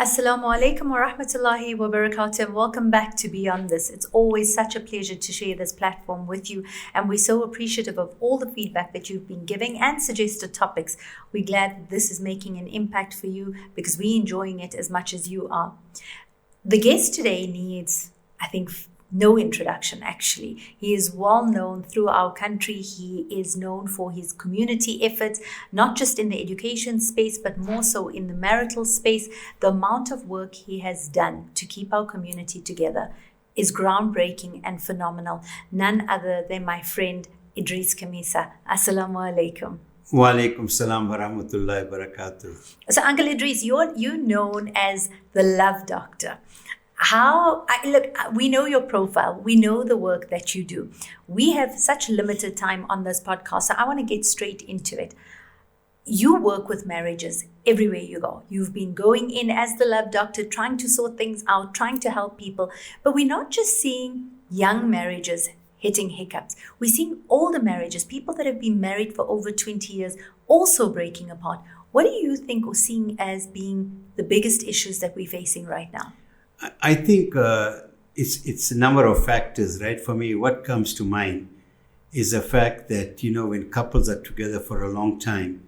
Assalamu alaikum wa rahmatullahi wa barakatuh. Welcome back to Beyond This. It's always such a pleasure to share this platform with you, and we're so appreciative of all the feedback that you've been giving and suggested topics. We're glad that this is making an impact for you because we're enjoying it as much as you are. The guest today needs, I think, no introduction, actually. He is well known through our country. He is known for his community efforts, not just in the education space, but more so in the marital space. The amount of work he has done to keep our community together is groundbreaking and phenomenal. None other than my friend Edris Khamissa. Assalamu alaikum. Wa alaikum salam wa rahmatullahi wa barakatuh. So, Uncle Edris, you're known as the love doctor. We know your profile. We know the work that you do. We have such limited time on this podcast, so I want to get straight into it. You work with marriages everywhere you go. You've been going in as the love doctor, trying to sort things out, trying to help people. But we're not just seeing young marriages hitting hiccups. We're seeing older marriages, people that have been married for over 20 years, also breaking apart. What do you think or seeing as being the biggest issues that we're facing right now? I think it's a number of factors, right? For me, what comes to mind is the fact that, when couples are together for a long time,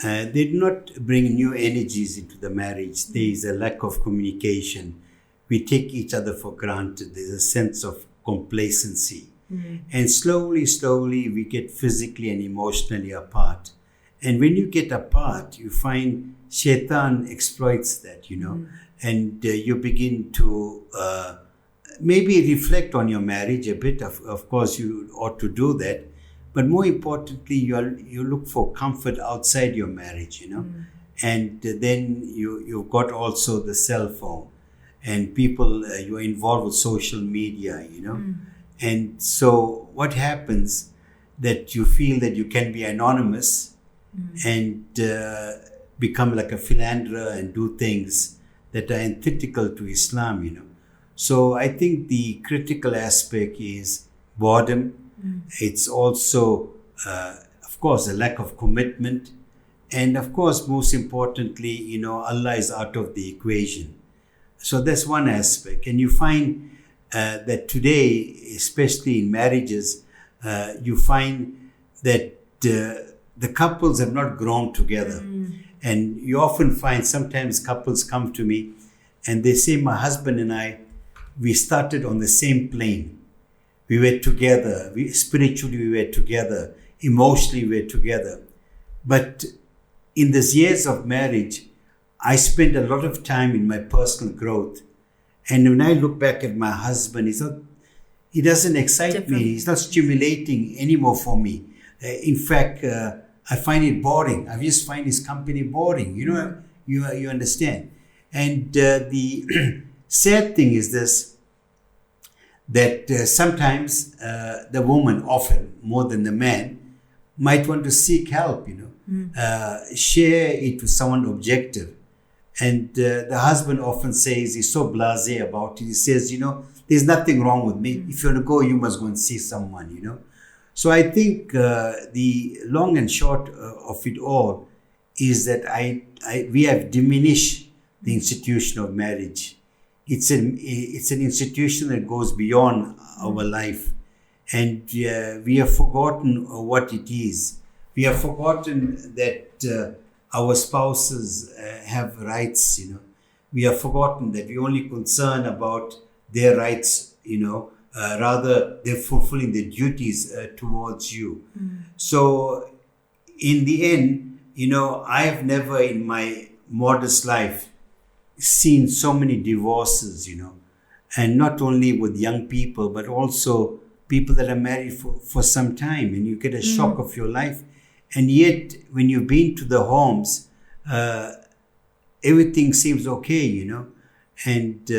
they do not bring new energies into the marriage. There is a lack of communication. We take each other for granted. There's a sense of complacency. And slowly, we get physically and emotionally apart. And when you get apart, you find Shaitan exploits that, and you begin to maybe reflect on your marriage a bit. Of course, you ought to do that. But more importantly, you look for comfort outside your marriage, And then you've got also the cell phone. And people, you're involved with social media, And so what happens that you feel that you can be anonymous and become like a philanderer and do things that are antithetical to Islam, So I think the critical aspect is boredom. It's also, of course, a lack of commitment. And of course, most importantly, Allah is out of the equation. So that's one aspect. And you find that today, especially in marriages, you find that the couples have not grown together. And you often find sometimes couples come to me and they say, my husband and I, we started on the same plane. We were together. Spiritually, we were together. Emotionally, we were together. But in these years of marriage, I spent a lot of time in my personal growth. And when I look back at my husband, he doesn't excite me. He's not stimulating anymore for me. In fact, I find it boring. I just find his company boring. You understand. And the sad thing is this, that sometimes the woman, often more than the man, might want to seek help, share it with someone objective. And the husband often says, he's so blasé about it. He says, there's nothing wrong with me. If you want to go, you must go and see someone, So I think the long and short of it all is that we have diminished the institution of marriage. It's an institution that goes beyond our life, and we have forgotten what it is. We have forgotten that our spouses have rights. We have forgotten that we're only concerned about their rights. Rather they're fulfilling their duties towards you. So in the end, I have never in my modest life seen so many divorces, and not only with young people, but also people that are married for some time, and you get a shock of your life. And yet when you've been to the homes, everything seems okay, and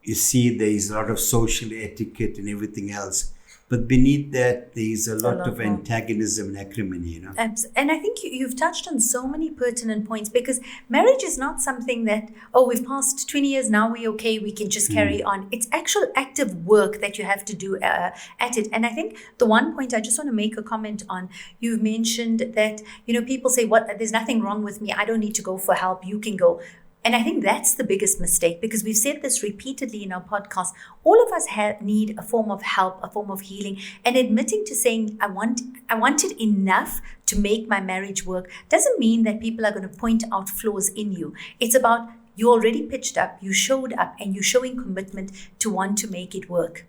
you see there is a lot of social etiquette and everything else. But beneath that, there is a lot of antagonism and acrimony, And I think you've touched on so many pertinent points, because marriage is not something that, we've passed 20 years, now we're okay, we can just carry on. It's actual active work that you have to do at it. And I think the one point I just want to make a comment on, you've mentioned that, people say, there's nothing wrong with me, I don't need to go for help, you can go. And I think that's the biggest mistake, because we've said this repeatedly in our podcast. All of us need a form of help, a form of healing, and admitting to saying, I want it enough to make my marriage work doesn't mean that people are going to point out flaws in you. It's about you already pitched up, you showed up, and you're showing commitment to want to make it work.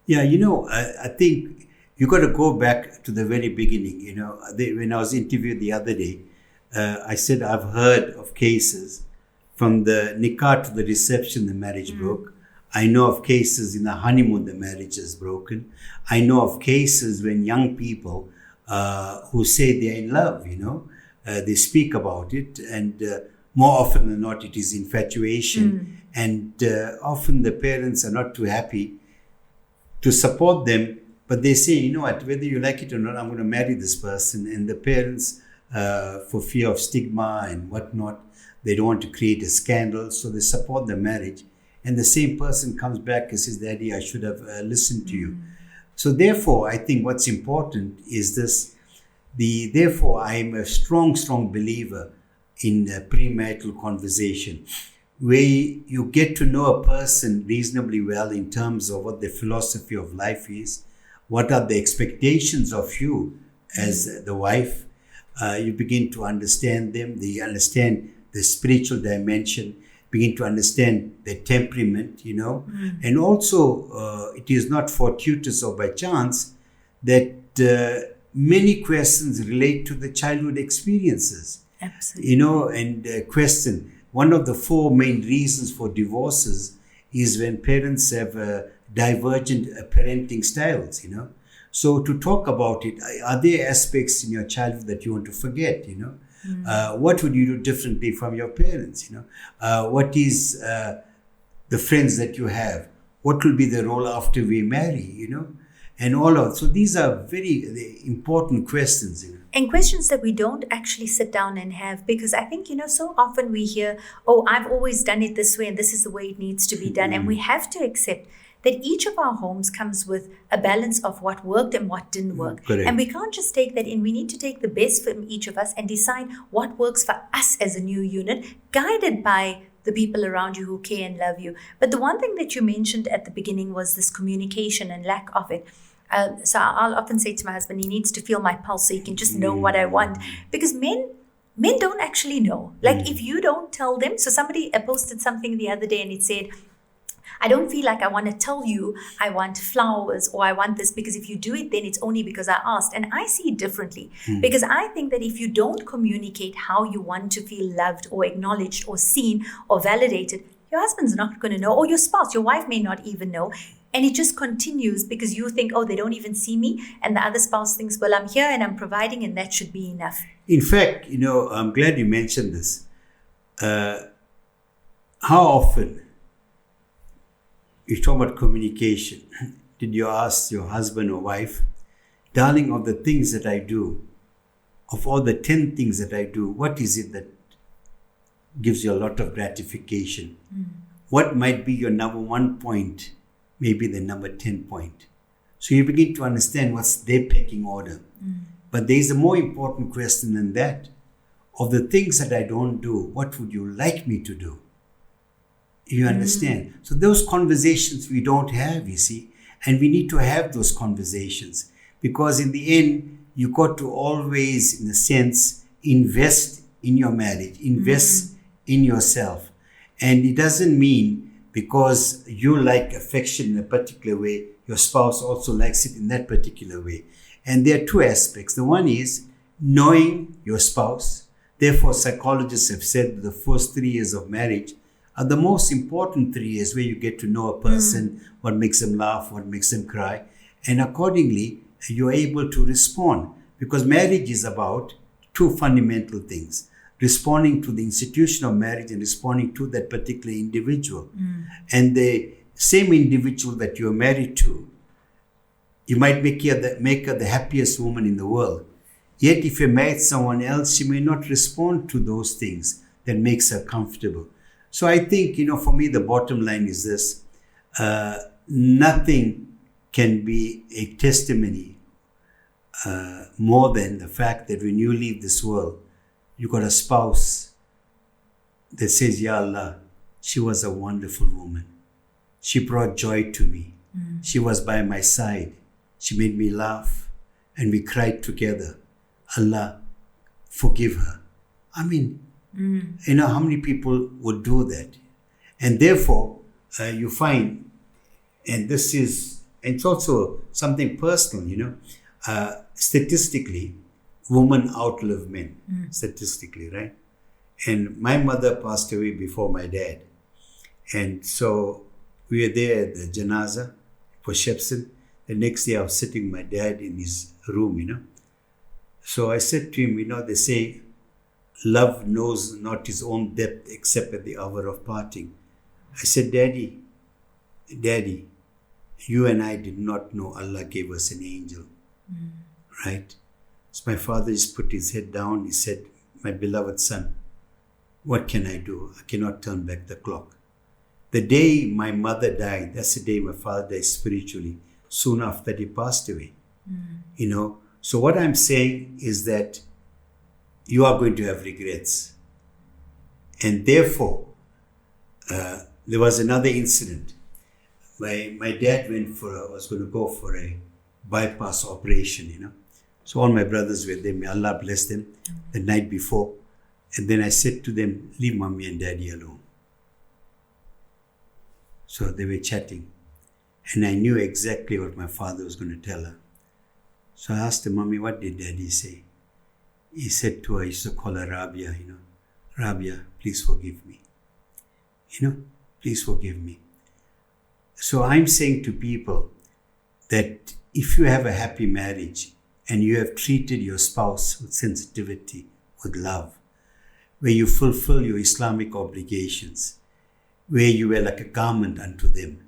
Yeah, I think you got to go back to the very beginning. When I was interviewed the other day, I said I've heard of cases from the nikah to the reception, the marriage broke. I know of cases in the honeymoon, the marriage is broken. I know of cases when young people who say they're in love, they speak about it, and more often than not, it is infatuation. And often the parents are not too happy to support them, but they say, you know what, whether you like it or not, I'm going to marry this person. And the parents, for fear of stigma and whatnot, they don't want to create a scandal, so they support the marriage. And the same person comes back and says, Daddy, I should have listened to you. So therefore, I think what's important is this. Therefore, I am a strong believer in premarital conversation, where you get to know a person reasonably well in terms of what the philosophy of life is, what are the expectations of you as the wife. You begin to understand them, they understand the spiritual dimension, begin to understand their temperament, and also it is not fortuitous or by chance that many questions relate to the childhood experiences. Absolutely. And question. One of the 4 main reasons for divorces is when parents have divergent parenting styles, So to talk about it, are there aspects in your childhood that you want to forget, What would you do differently from your parents, What is the friends that you have? What will be the role after we marry, And all of so these are very important questions, And questions that we don't actually sit down and have, because I think, so often we hear, I've always done it this way and this is the way it needs to be done. And we have to accept that each of our homes comes with a balance of what worked and what didn't work. Correct. And we can't just take that in. We need to take the best from each of us and decide what works for us as a new unit, guided by the people around you who care and love you. But the one thing that you mentioned at the beginning was this communication and lack of it. So I'll often say to my husband, he needs to feel my pulse so he can just know what I want. Because men don't actually know. Like if you don't tell them. So somebody posted something the other day and it said, I don't feel like I want to tell you I want flowers or I want this, because if you do it, then it's only because I asked. And I see it differently, because I think that if you don't communicate how you want to feel loved or acknowledged or seen or validated, your husband's not going to know, or your spouse, your wife may not even know. And it just continues because you think, they don't even see me. And the other spouse thinks, well, I'm here and I'm providing and that should be enough. In fact, I'm glad you mentioned this. How often, you talk about communication, did you ask your husband or wife, darling, of the things that I do, of all the 10 things that I do, what is it that gives you a lot of gratification? What might be your number 1 point? Maybe the number 10 point. So you begin to understand what's their pecking order. But there is a more important question than that. Of the things that I don't do, what would you like me to do? You understand? So those conversations we don't have, you see. And we need to have those conversations. Because in the end, you got to always, in a sense, invest in your marriage. Invest in yourself. And it doesn't mean because you like affection in a particular way, your spouse also likes it in that particular way. And there are 2 aspects. The one is knowing your spouse. Therefore, psychologists have said that the first 3 years of marriage are the most important 3 years, where you get to know a person, what makes them laugh, what makes them cry. And accordingly, you're able to respond. Because marriage is about 2 fundamental things. Responding to the institution of marriage and responding to that particular individual. And the same individual that you're married to, you might make her the happiest woman in the world. Yet if you married someone else, she may not respond to those things that makes her comfortable. So I think, for me, the bottom line is this. Nothing can be a testimony more than the fact that when you leave this world, you got a spouse that says, Ya Allah, she was a wonderful woman. She brought joy to me. She was by my side. She made me laugh. And we cried together. Allah, forgive her. I mean, you know, how many people would do that? And therefore, you find, and this is, and it's also something personal, you know, statistically, women outlive men, statistically, right? And my mother passed away before my dad. And so we were there at the janaza for Shepson. The next day I was sitting with my dad in his room, you know. So I said to him, you know, they say, love knows not his own depth except at the hour of parting. I said, Daddy, you and I did not know Allah gave us an angel, right? So my father just put his head down. He said, my beloved son, what can I do? I cannot turn back the clock. The day my mother died, that's the day my father died spiritually. Soon after that, he passed away. You know, so what I'm saying is that you are going to have regrets. And therefore, there was another incident. My dad was going to go for a bypass operation, you know. So all my brothers were there. May Allah bless them the night before. And then I said to them, leave mommy and daddy alone. So they were chatting. And I knew exactly what my father was going to tell her. So I asked her, Mommy, what did Daddy say? He said to her, I used to call her Rabia, you know. Rabia, please forgive me. You know, please forgive me. So I'm saying to people that if you have a happy marriage and you have treated your spouse with sensitivity, with love, where you fulfill your Islamic obligations, where you were like a garment unto them,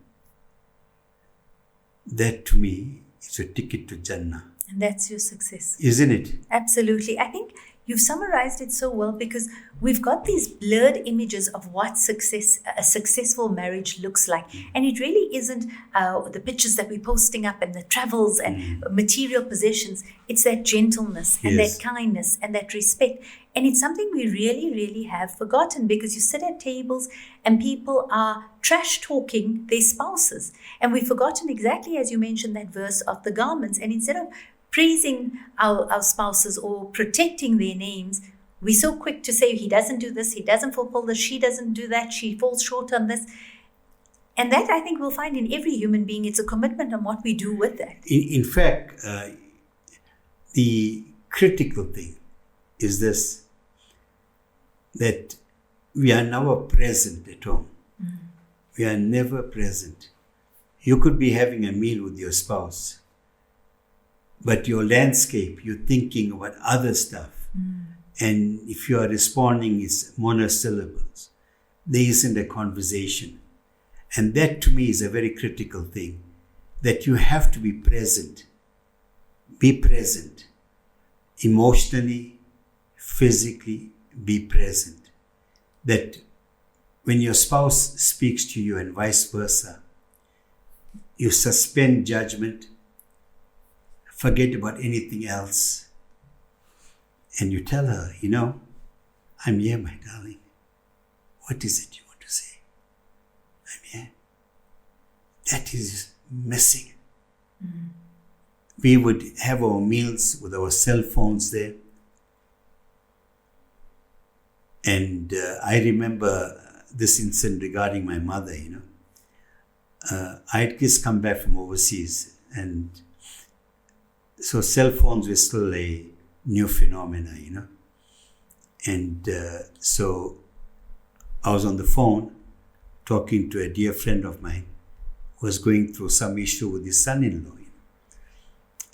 that to me is a ticket to Jannah. And that's your success. Isn't it? Absolutely. I think you've summarized it so well, because we've got these blurred images of what a successful marriage looks like. And it really isn't the pictures that we're posting up and the travels and material possessions. It's that gentleness and that kindness and that respect. And it's something we really, really have forgotten, because you sit at tables and people are trash talking their spouses. And we've forgotten, exactly as you mentioned, that verse of the garments. And instead of praising our spouses or protecting their names, we're so quick to say, he doesn't do this, he doesn't fulfill this, she doesn't do that, she falls short on this. And that, I think, we'll find in every human being. It's a commitment on what we do with that. In fact, the critical thing is this, that we are never present at home. We are never present. You could be having a meal with your spouse, but your landscape, you're thinking about other stuff. And if you are responding, it's monosyllables. There isn't a conversation. And that, to me, is a very critical thing, that you have to be present. Be present. Emotionally, physically, be present. That when your spouse speaks to you and vice versa, you suspend judgment, forget about anything else, and you tell her, you know, I'm here, my darling. What is it you want to say? I'm here. That is missing. We would have our meals with our cell phones there. And I remember this incident regarding my mother, you know. I had just come back from overseas, and so cell phones were still a new phenomena, you know. And so I was on the phone talking to a dear friend of mine who was going through some issue with his son-in-law. You know?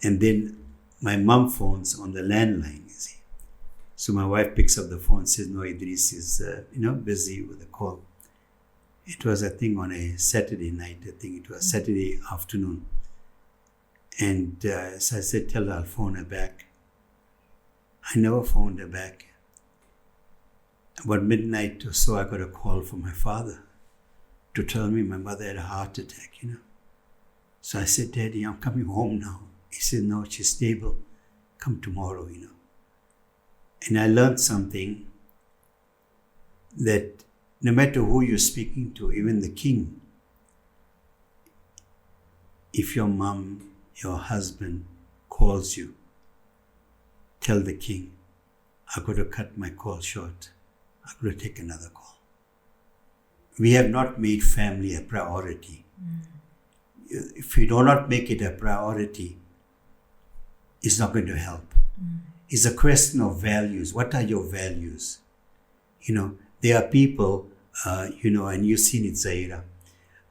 And then my mom phones on the landline, you see. So my wife picks up the phone and says, no, Edris is, busy with a call. It was, I think, on a Saturday night. I think it was Saturday afternoon. And so I said, tell her I'll phone her back. I never phoned her back. About midnight or so, I got a call from my father to tell me my mother had a heart attack, you know. So I said, Daddy, I'm coming home now. He said, no, she's stable. Come tomorrow, you know. And I learned something, that no matter who you're speaking to, even the king, if your mom, your husband calls you, tell the king, I've got to cut my call short. I've got to take another call. We have not made family a priority. If you do not make it a priority, it's not going to help. It's a question of values. What are your values? There are people, and you've seen it, Zaira.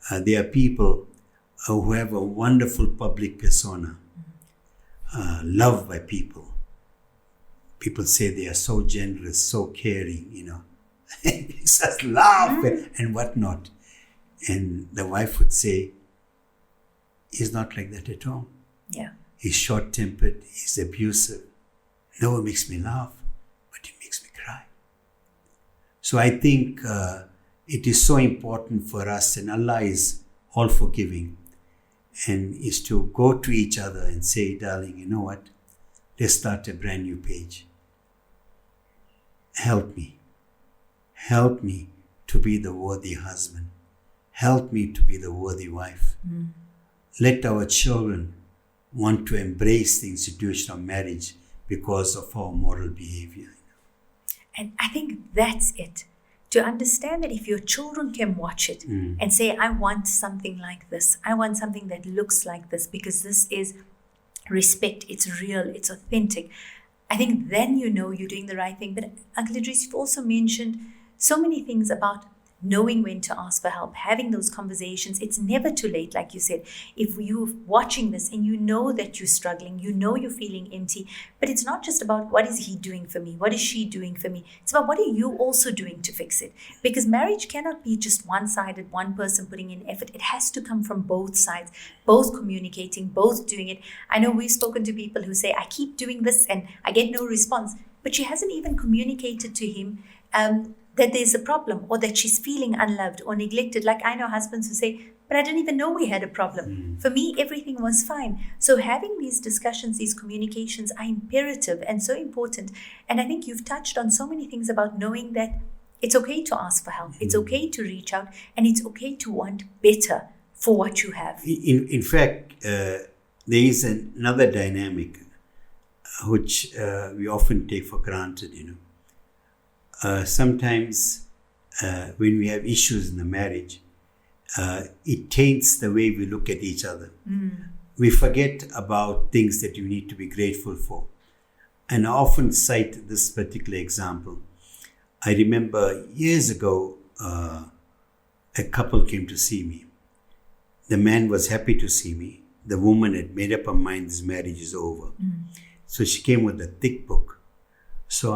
There are people who have a wonderful public persona, loved by people. People say they are so generous, so caring, It makes us laugh and whatnot. And the wife would say, he's not like that at all. Yeah. He's short-tempered, he's abusive. No, it makes me laugh, but it makes me cry. So I think it is so important for us, and Allah is all forgiving, and is to go to each other and say, darling, you know what? Let's start a brand new page. Help me. Help me to be the worthy husband. Help me to be the worthy wife. Let our children want to embrace the institution of marriage because of our moral behavior. And I think that's it. To understand that if your children can watch it and say, I want something like this, I want something that looks like this, because this is respect, it's real, it's authentic, I think then you're doing the right thing. But Uncle Edris, you've also mentioned so many things about knowing when to ask for help, having those conversations. It's never too late, like you said. If you're watching this and you know that you're struggling, you're feeling empty, but it's not just about what is he doing for me, what is she doing for me. It's about what are you also doing to fix it. Because marriage cannot be just one-sided, one person putting in effort. It has to come from both sides, both communicating, both doing it. I know we've spoken to people who say, I keep doing this and I get no response, but she hasn't even communicated to him that there's a problem, or that she's feeling unloved or neglected. Like I know husbands who say, but I didn't even know we had a problem. For me, everything was fine. So having these discussions, these communications are imperative and so important. And I think you've touched on so many things about knowing that it's okay to ask for help. It's okay to reach out, and it's okay to want better for what you have. In fact, there is another dynamic which we often take for granted, sometimes when we have issues in the marriage, it taints the way we look at each other. We forget about things that you need to be grateful for. And I often cite this particular example. I remember years ago, a couple came to see me. The man was happy to see me. The woman had made up her mind this marriage is over. So she came with a thick book. So,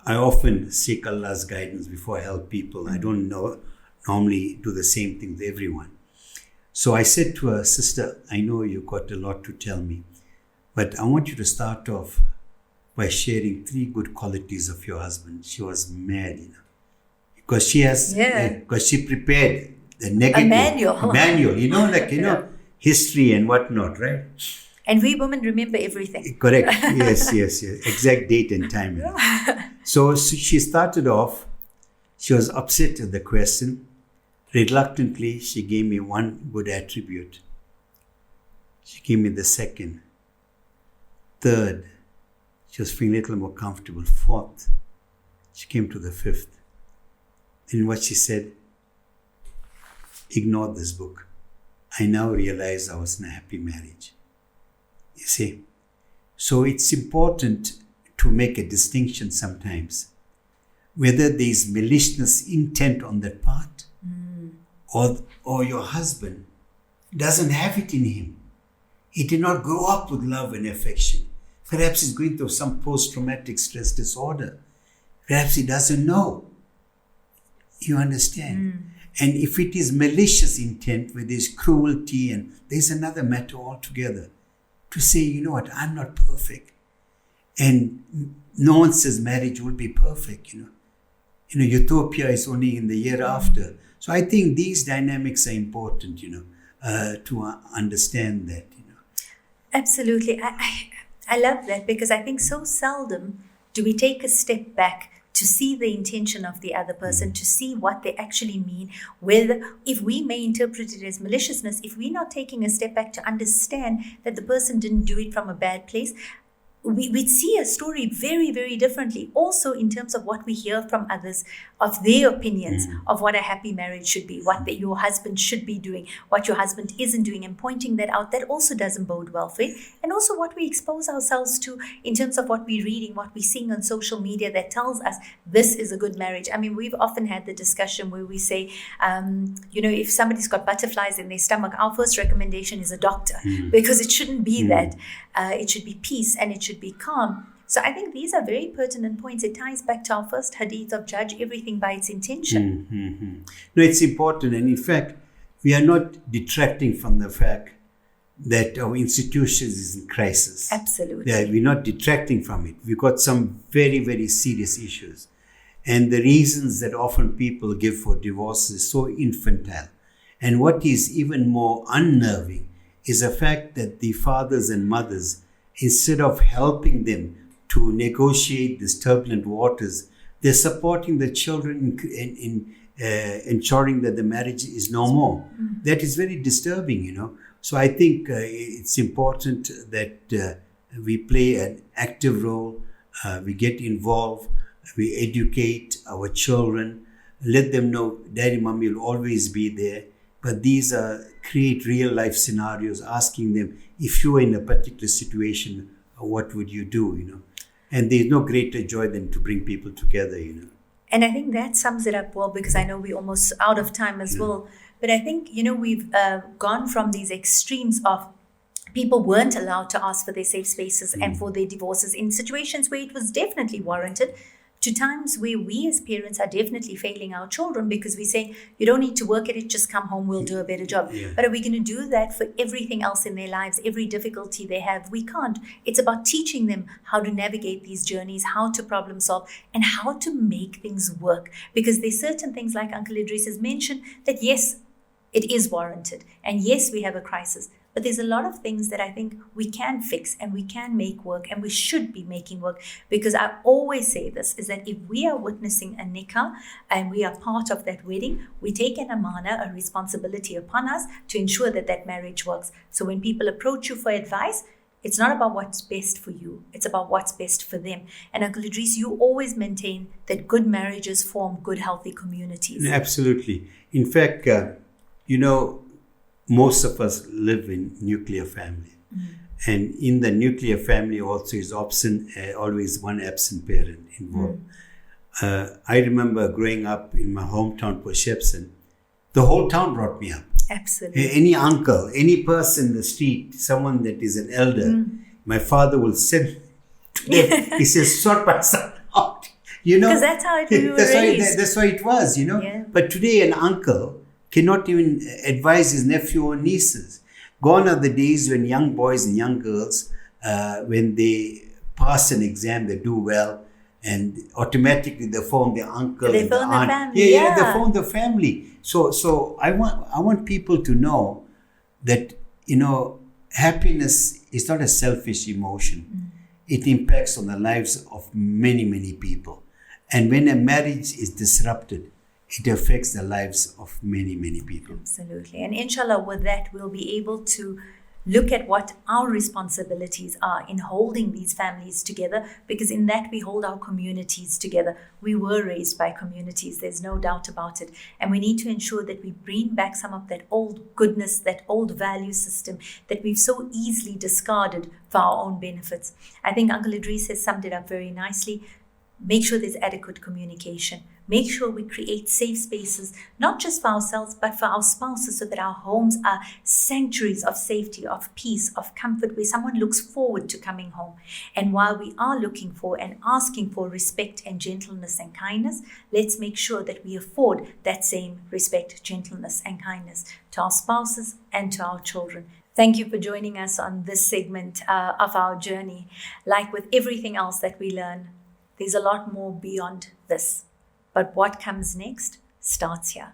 I often seek Allah's guidance before I help people. I don't normally do the same thing with everyone. So I said to her, sister, I know you've got a lot to tell me, but I want you to start off by sharing 3 good qualities of your husband. She was mad, because she has, because she prepared the negative. A manual. History and whatnot, right? And we women remember everything. Correct. Yes. Exact date and time. So she started off, she was upset at the question. Reluctantly, she gave me 1 good attribute. She gave me the 2nd. 3rd, she was feeling a little more comfortable. 4th, she came to the 5th. And what she said, ignore this book. I now realize I was in a happy marriage. You see? So it's important to make a distinction sometimes, whether there is malicious intent on that part, or your husband doesn't have it in him. He did not grow up with love and affection. Perhaps he's going through some post-traumatic stress disorder. Perhaps he doesn't know. You understand? And if it is malicious intent, where there's cruelty, and there's another matter altogether. To say, you know what, I'm not perfect. And no one says marriage will be perfect, Utopia is only in the year after. So I think these dynamics are important, to understand that, Absolutely. I love that, because I think so seldom do we take a step back to see the intention of the other person, to see what they actually mean, whether, if we may interpret it as maliciousness, if we're not taking a step back to understand that the person didn't do it from a bad place, we'd see a story very, very differently. Also, in terms of what we hear from others, of their opinions of what a happy marriage should be, what your husband should be doing, what your husband isn't doing, and pointing that out, that also doesn't bode well for it. And also what we expose ourselves to in terms of what we're reading, what we're seeing on social media that tells us this is a good marriage. I mean, we've often had the discussion where we say, if somebody's got butterflies in their stomach, our first recommendation is a doctor, because it shouldn't be that. It should be peace and it should be calm. So I think these are very pertinent points. It ties back to our first hadith of judge everything by its intention. No, it's important. And in fact, we are not detracting from the fact that our institutions is in crisis. Absolutely. We're not detracting from it. We've got some very, very serious issues. And the reasons that often people give for divorce is so infantile. And what is even more unnerving is the fact that the fathers and mothers, instead of helping them to negotiate these turbulent waters, they're supporting the children in ensuring that the marriage is no more. That is very disturbing, So I think it's important that we play an active role, we get involved, we educate our children, let them know Daddy, Mommy will always be there. But these create real life scenarios, asking them, if you were in a particular situation, what would you do, And there's no greater joy than to bring people together, And I think that sums it up well, because I know we're almost out of time as well. But I think, we've gone from these extremes of people weren't allowed to ask for their safe spaces and for their divorces in situations where it was definitely warranted, to times where we as parents are definitely failing our children because we say, you don't need to work at it, just come home, we'll do a better job. But are we going to do that for everything else in their lives, every difficulty they have? We can't. It's about teaching them how to navigate these journeys, how to problem solve, and how to make things work. Because there's certain things, like Uncle Edris has mentioned, that yes, it is warranted. And yes, we have a crisis. But there's a lot of things that I think we can fix and we can make work, and we should be making work. Because I always say this, is that if we are witnessing a nikah and we are part of that wedding, we take an amana, a responsibility upon us to ensure that that marriage works. So when people approach you for advice, it's not about what's best for you. It's about what's best for them. And Uncle Edris, you always maintain that good marriages form good, healthy communities. Absolutely. In fact, most of us live in nuclear family. And in the nuclear family also is always one absent parent involved. I remember growing up in my hometown, Port Shepson, the whole town brought me up. Absolutely. Any uncle, any person in the street, someone that is an elder, my father will send to them. He says, sort my son out. Because that's how we were raised. That's why it was, Yeah. But today an uncle cannot even advise his nephew or nieces. Gone are the days when young boys and young girls, when they pass an exam, they do well, and automatically they phone their uncle, they and phone the aunt. the family. Yeah, they phone the family. So I want people to know that happiness is not a selfish emotion. It impacts on the lives of many, many people, and when a marriage is disrupted, it affects the lives of many, many people. Absolutely. And inshallah, with that, we'll be able to look at what our responsibilities are in holding these families together, because in that we hold our communities together. We were raised by communities, there's no doubt about it. And we need to ensure that we bring back some of that old goodness, that old value system that we've so easily discarded for our own benefits. I think Uncle Edris has summed it up very nicely. Make sure there's adequate communication. Make sure we create safe spaces, not just for ourselves, but for our spouses, so that our homes are sanctuaries of safety, of peace, of comfort, where someone looks forward to coming home. And while we are looking for and asking for respect and gentleness and kindness, let's make sure that we afford that same respect, gentleness, and kindness to our spouses and to our children. Thank you for joining us on this segment of our journey. Like with everything else that we learn, there's a lot more beyond this. But what comes next starts here.